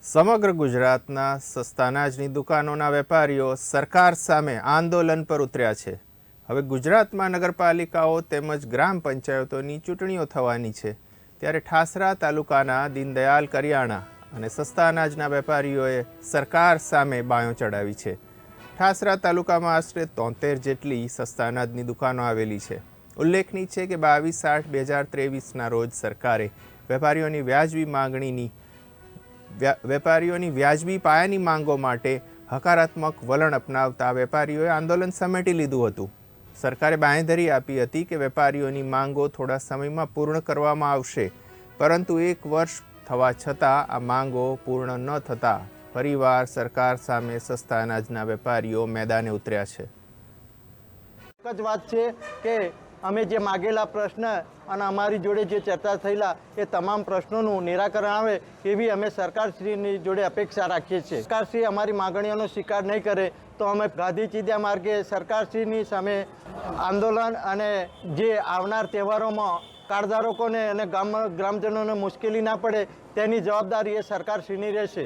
સમગ્ર ગુજરાતના સસ્તા અનાજની દુકાનોના વેપારીઓ સરકાર સામે આંદોલન પર ઉતર્યા છે। હવે ગુજરાતમાં નગરપાલિકાઓ તેમજ ગ્રામ પંચાયતોની ચૂંટણીઓ થવાની છે, ત્યારે ઠાસરા તાલુકાના દીનદયાલ કરિયાણા અને સસ્તા અનાજના વેપારીઓએ સરકાર સામે બાયો ચડાવી છે। ઠાસરા તાલુકામાં આશરે 73 જેટલી સસ્તા અનાજની દુકાનો આવેલી છે। ઉલ્લેખનીય છે કે 22/8/2023ના રોજ સરકારે વેપારીઓની વ્યાજબી પાયાની માંગો માટે હકારાત્મક વલણ અપનાવતા વેપારીઓએ આંદોલન સમેટી લીધું હતું। સરકારે બાંહેધરી આપી હતી કે વેપારીઓની માંગો થોડા સમયમાં પૂર્ણ કરવામાં આવશે, પરંતુ 1 વર્ષ થવા છતાં આ માંગો પૂર્ણ ન થતાં ફરીવાર સરકાર સામે સસ્તા અનાજના વેપારીઓ મેદાને ઉતર્યા છે। એક જ વાત છે કે અમે જે માગેલા પ્રશ્ન અને અમારી જોડે જે ચર્ચા થયેલા એ તમામ પ્રશ્નોનું નિરાકરણ આવે એવી અમે સરકારશ્રીની જોડે અપેક્ષા રાખીએ છીએ। સરકારશ્રી અમારી માગણીઓનો સ્વીકાર નહીં કરે તો અમે ગાંધી ચીંધ્યા માર્ગે સરકારશ્રીની સામે આંદોલન અને જે આવનાર તહેવારોમાં કાર્ડધારકોને અને ગ્રામજનોને મુશ્કેલી ના પડે તેની જવાબદારી એ સરકારશ્રીની રહેશે।